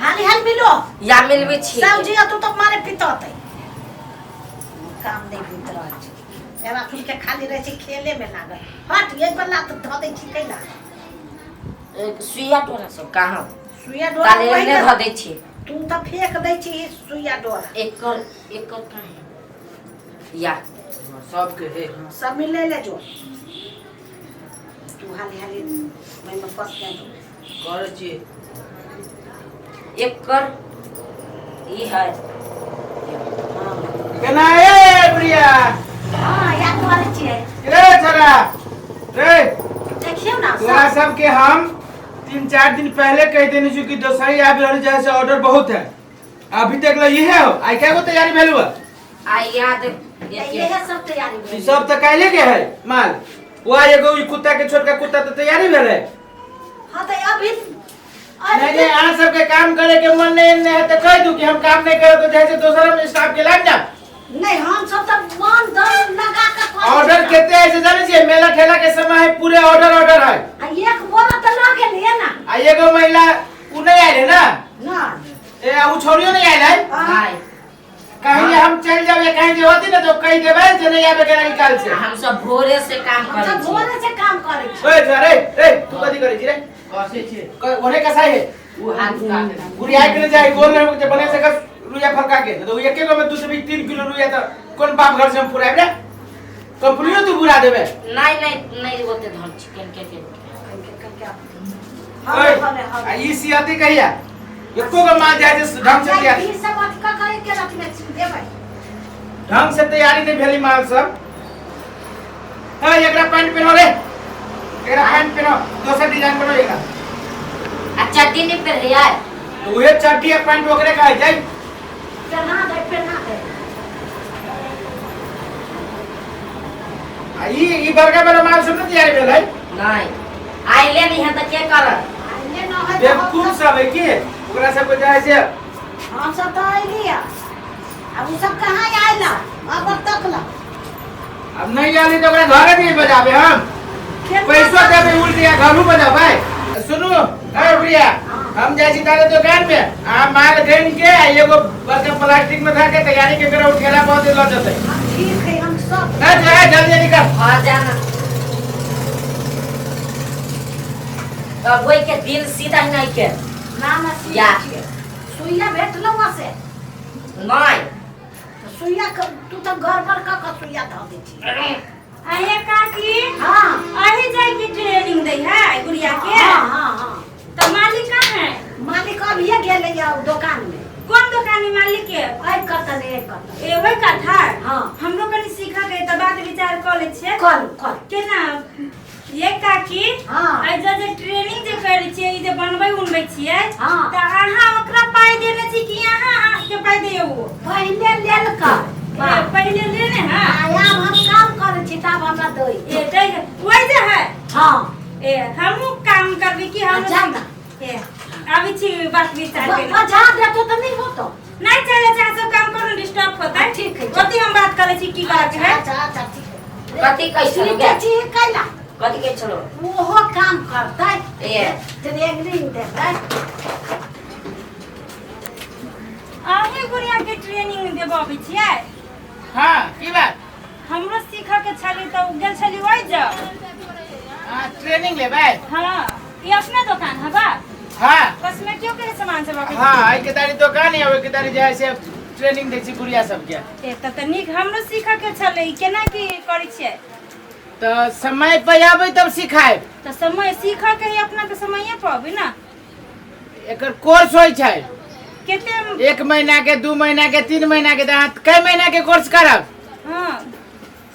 हाली हाल मिलो या मिलबे छी सब्जी तू तो मारे पितते काम नहीं भीतर आज एरा खुल के खाली रहे छी खेले में लागल हट एक बल्ला तो ध दे छी कैला सुइया डोरा सब कहां सुइया डोरा काले ने ध दे छी तू तो फेंक दे छी सुइया डोरा एकर काहे या सब के है सब मिले ले जो तू हाली हाली मैं फंस गया कर छी एकर ई है केना ए प्रिया हां या करे छी रे छरा रे देखियो ना तोरा सब के हम 3-4 दिन पहले कह देने छी कि दोसरी आबि रहल जैसे ऑर्डर बहुत है अभी तक ल ये हो आई क्या को तैयारी भेलु आई याद ये है सब तैयारी ई सब त काले के है माल वो एगो ई कुत्ता के छोटका कुत्ता त तैयारी भेल है हां तो अभी नहीं आ सब के काम करे के मन नहीं है तो कह दू कि हम काम नहीं करे तो जैसे दूसरा में स्टाफ के लाग जा नहीं हम सब तो मन धन लगा के ऑर्डर केते ऐसे जाने छिए मेला ठेला के समय है पूरे ऑर्डर है एक बोरा तो लागे ले ना आ एगो महिला उ नहीं आइले ना ना ए उ छोरियो नहीं आइले नहीं कहीं हम चल जावे कहीं जे होती ना तो कह देबे जे नहीं आवे के निकाल से हम सब भोरे से काम हम करे सब छी भोरे से काम करे छी ओए रे रे तू कथि करे छी रे कसे छी ओने कसाई है वो हाथ का बुढ़िया के जाए गोल में जे बने से का रुया फरका के तो एक एक में 2 से 3 किलो रुया तो कौन बाप घर से हम फुराए रे कंपनी तू बुरा देबे नहीं होते धन चिकन के ओए ई सियाती कहिया एको को माल जाए ढंग से तैयारी ई सब बात का करे के रख में देबै ढंग से तैयारी नहीं भेली माल सब हां एकरा पैंट पहनो रे एकरा पैंट पहनो दोसर डिजाइन बनो एकरा आ चड्डी नहीं पहन यार तो उहे चड्डी या पैंट वगैरह का जाई पहना दे ई बरका वाला माल सब नहीं तैयारी भेल है नहीं आइले नहीं है तो के कर ये न है बेवकूफ सब है के ओकरा सब को जाए से हम सब तो आइली अब उ सब कहां आइला अब तक ला अब नहीं आली तो ओकरा घर नहीं बजाबे हम पैसा देबे उल्टिया घरू बजाबे सुनो ए प्रिया हम जाय छी तारे दुकान में आ माल घेन के एगो बड़का प्लास्टिक में धर के तैयारी के बेरा उठेला बहुत ल जते ठीक है हम सब ए जा जल्दी निकल आ जाना अब वही के दिल सीधा ही नहीं के ना या। सुइया भेटलो वहां से नहीं तो सुइया तू तो गड़बड़ का सुइया ध दे छी आये काकी हां आही जाए की ट्रेनिंग दे है गुड़िया के हां तो मालिक कहाँ है मालिक अब ये गेले या दुकान में कौन दुकान में मालिक के आई करता नहीं करता ए वही का था हां हमरो कनी सीखा गए तो बात विचार कर ले छे कल के ना ये काकी हां आई जे ट्रेनिंग जे करे छिए ई जे बनबै उनबै छिए हां त अहाँ ओकरा पाई देने छी कि अहाँ के पाई देयो पहले लेल का पहले लेने है आया हम काम करे छी तब हमरा दई ए दे वही जे है हां ए हमहु काम करबे कि हम जाना ए अभी छी बात विचार के बजा देतो तो नहीं होतो नहीं चले चाहे सब काम करो डिस्टर्ब होता है ठीक है कथि हम बात करे छी की बात है अच्छा ठीक है कथि कैसे ठीक है ठीक कैला कथि के चलो वो काम करता है ये ट्रेनिंग देता है आही गुड़िया के ट्रेनिंग देबो अभी छियै हां की बात हमरो सीखा के छली त गेल छली ओइ जा हां ट्रेनिंग लेबै हां ये अपना दुकान है बा हां कॉस्मेटिक के सामान सब है हां आई के तारी दुकान है ओई के तारी जाय से ट्रेनिंग दै छी गुड़िया सब के ए त निक हमरो सीखा के छले केना की करै छियै तो समय पे आबै तब सिखाए त समय सीखा के ही अपना के समये पाबे ना एकर कोर्स होय छै केते 1 महीना के 2 महीना के 3 महीना के दांत कई महीना के कोर्स करब हां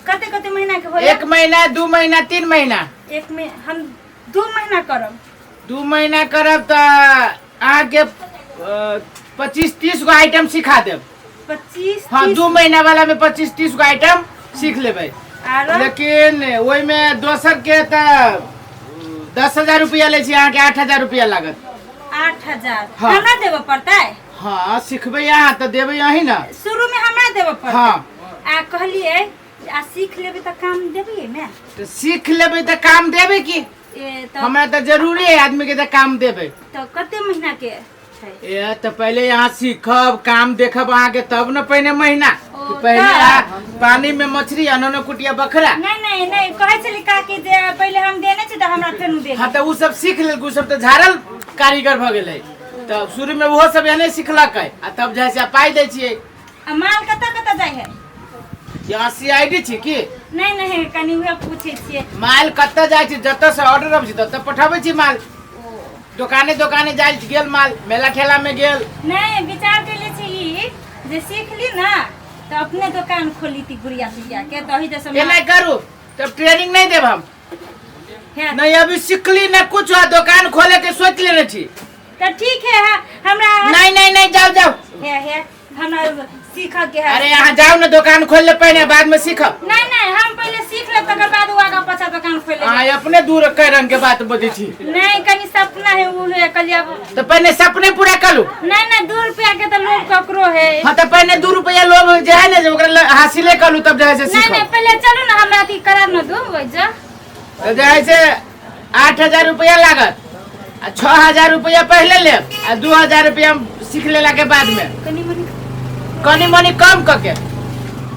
कते कते महीना के होला 1 महीना 2 महीना 3 महीना एक में हम 2 महीना करब 2 महीना करब त अहाँ के 25-30 गो आइटम सिखा देब 25 हां 2 महीना वाला में 25-30 गो आइटम सीख लेबै लेकिन ओई में दोसर के त 10,000 रुपया ले छी अहाँ के 8,000 रुपया लागत 8,000 हाँ। हमरा देबो पड़ता है हां सिखबै अहाँ त देबै अहीं ना शुरू में हमरा देबो पड़ता हां आ कहलिए आ सीख लेबे त काम देबे में तो सीख लेबै त काम देबै की ए त हमरा त जरूरी है आदमी के त काम देबै त कते महीना के है। ये तो पहले यहाँ सीखब काम देखब अहाँ के तब न पहले महीना कि ओ, पहले तब। पानी में मछली अनोनो कुटिया बखरा। नहीं कहै छली काकी जे पहिले हम देने छी त हमरा फेनु दे। हाँ तो उ सब सीख लेल, उ सब तो झारल कारीगर भ गेलै। तो शुरू में वो सब यानी सीखलक है आ तब जैसे पाई दै छियै। आ माल कत जाय है? यहाँ सीआईडी छी की? नहीं कनी उहे पूछे छियै। माल कत जाय छी, जत से ऑर्डर अब छी तत पठाबै छी माल। दुकाने जाय गेल माल, मेला ठेला में गेल। नहीं विचार कैले छी ई जे सीख ली ना तो अपने दुकान खोली थी गुड़िया पिया के तो ही जैसे ये नहीं करू तब ट्रेनिंग नहीं देब हम। है नहीं अभी सीखली ना कुछ, दुकान खोले के सोच लेने छी। तो ठीक है हमरा नहीं जाओ है हमरा सीख के है। अरे यहाँ जाओ ना, दुकान खोल ले पहले, बाद में सीखब। नहीं हम पहले सीख ले तकर बाद वो आगा पछा दुकान खोले। हाँ अपने दूर कई रंग के बात बदी छी। नहीं कनी सपना है वो है कलिया। तो पहले सपने पूरा करू। नहीं 2 रुपया के तो लोग ककरो है। हाँ तो पहले 2 रुपया लोग जे है ना जो ओकरा हासिले करू तब जैसे सीखब। नहीं पहले चलो ना हमरा अथी करा न दो वैजा। तो जैसे 8000 रुपया लागत, 6000 रुपया पहले ले, 2000 रुपया सीख लेला के बाद में कनी मनी कम करके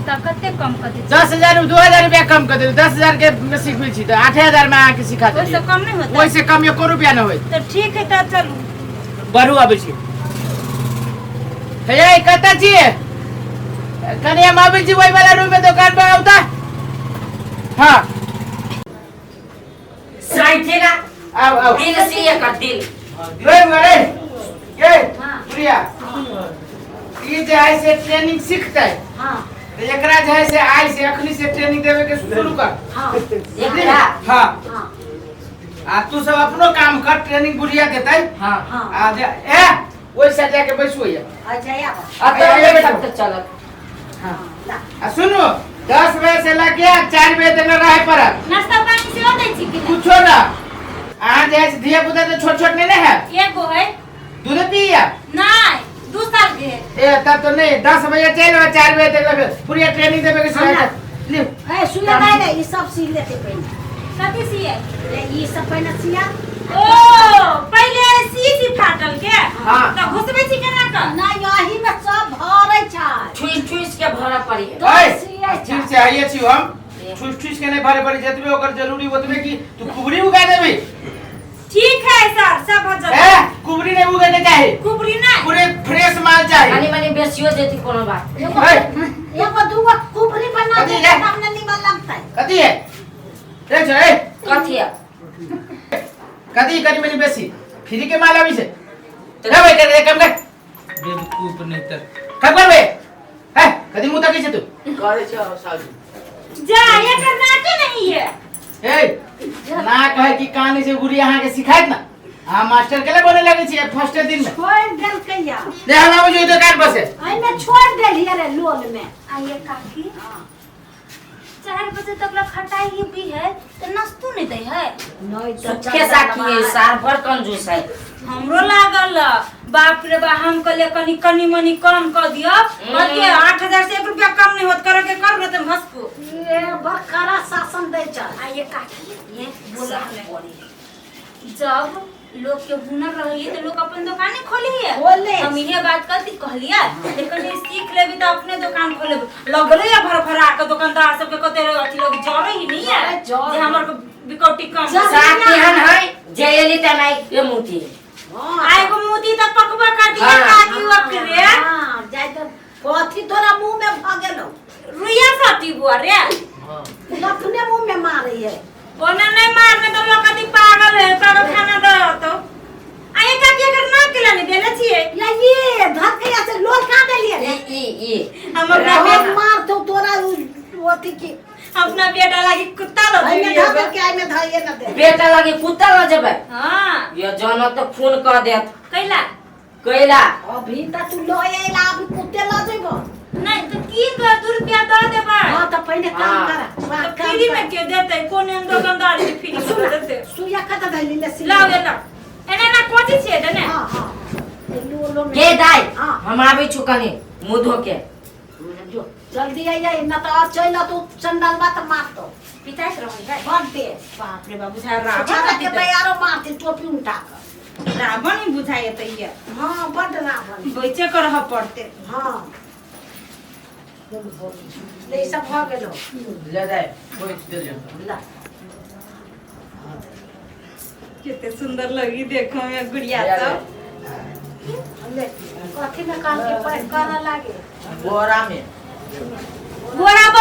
कते कम कर दे। 10,000 2000 रुपया कम कर दे। 10,000 के में सीखबी छी तो 8000 में आके सिखा दे। वैसे कम नहीं होता। वैसे कम 1 रुपया न होई। तो ठीक है तो चलो बढ़ू आबै छी। हे कत छी? कनी हम आबै छी वही वाला रूम में, दुकान पे आउता। हां साइड ना आओ दिल से ये कर दिल। रे मरे ये हाँ। प्रिया ये जे है से ट्रेनिंग सीखते है। हाँ तो एकरा जे है से आज से अखनी से ट्रेनिंग देवे के शुरू कर। हाँ एकरा हां हाँ आ तू सब अपनो काम कर, ट्रेनिंग बुढ़िया देतै। हां हाँ आ जे ए ओइ से जाके बैसो ये। अजय अब तो तक तो चलत। हाँ आ सुनो 10 बजे से लेके 4 बजे तक रहे परत। नाश्ता पानी से होते छी कि कुछो ना आ जे धिया पुता तो छोट नहीं है। एगो है दूध पिया नहीं 2 साल के है। ए तब तो नहीं 10 बजे चल 4 बजे तक पूरी ट्रेनिंग देवे के हाँ। शुरू ले। है सुया नहीं रे, ये सब सीख लेते पहले। कथी सिए? ये सब पहले सिया। ओ पहले सी फाटल के हाँ। तो घुसबे छी केना का? ना यही में सब भरे छै। ठुस के भरा पड़ी। तो ओए सिया ठीक से आइए छी हम। ठुस के नहीं भरे पड़ी, जतबे ओकर जरूरी ओतबे की तू कुबरी उगा देबी। ठीक है सर सब हो ए जाए। कुबरी नहीं उगे के चाहे, कुबरी नहीं पूरे फ्रेश माल चाहिए। मानी मानी बेसियो देती कोनो बात। एगो दूगो कुबरी बना कथी दे है? तब न निमन लगतै। कथी है देख ए कथी है? कथी कनी मनी बेसी फ्री के माल आबी से रे भाई कर कम कर बेवकूफ नहीं तर कब कर बे है कदी मुंह तकी से तू करे छ साजू। जा ये करना के नहीं है। ए ना कहे कि कहानी से गुड़ी यहाँ के सिखाइत ना। हाँ मास्टर के लिए बोले लगे छी फर्स्ट दिन में छोड़ देल कैया। ले हम आबो जो दुकान पर से आई में छोड़ देलिए रे लोल में। आइए काकी 4 बजे तक ला खटाई ही भी है तो नाश्तो नहीं दे है। नहीं सुखे साखी है, सार भर कंजूस है। हमरो लागल बाप रे बा हम कहले कनी मनी कम कर दियो। कहते 8000 से 1 रुपया कम नहीं होत करे के कर न तुम हंसको। ये बकरा शासन दे छ। आइए काकी ये बोला जब लोग के हुनर रही तो लोग अपन दुकाने खोली खोले। है। हम ये बात कहलिए लेकिन ये सीख लेबी तो अपने दुकान खोले लगले या भर भरा के दुकानदार सब के कते अथी लोग जरे ही नहीं है अरे जरे। जे हमर बिकौटी कम जरे। साथ केहन है जेली तनाई ये मुती है। आएगो मोदी त पकबा कर दिया हाँ। काकी वकरे हां जाय त कथी तोरा मुंह में भ गेलो। रुइया साटी बुआ रे अपने मुंह में मारी है। ओने नहीं मारने तो लोग कदी पागल है पागल खाना दे तो आए काकी अगर ना केला नहीं देले छिए या ये धरकैया से लोल का देलिए रे। ई हम अपना बहुत मार तो तोरा ओती की अपना बेटा लागी कुत्ता लो आई में धर के आई में धइए न दे। बेटा लगे कुत्ता ल जबे। हां ये जन तो खून कर देत कैला कैला। अभी त तू लोएला अभी कुत्ते ल जेबो। नहीं तो 2 रुपया दे देबा हां त पहले काम हाँ। कर। तो फ्री में के देते कोन दुकानदार के फ्री में देते सुया कत धइली ले सिला। लाओ एला एने ना कोची छे देने हां हां लो के दाई हां हम आबे छु कनी मुंह धो के। जो जल्दी आई जाए न त और चल तू संडाल बात मार दो। पिताई रही है भर दे। बाप रे बाबू झार छाड़ा के तैयारो मारती टोपी उठा कर। रावण ही बुझाए तैया हाँ बड रावण बेचे कर रह पड़ते हाँ ले ई सब हो गेलो ले जाए बैठ दे ले ला कितने सुंदर लगी देखो में गुड़िया सब ले कथी में काम के पैक करना लागे बोरा में गोरा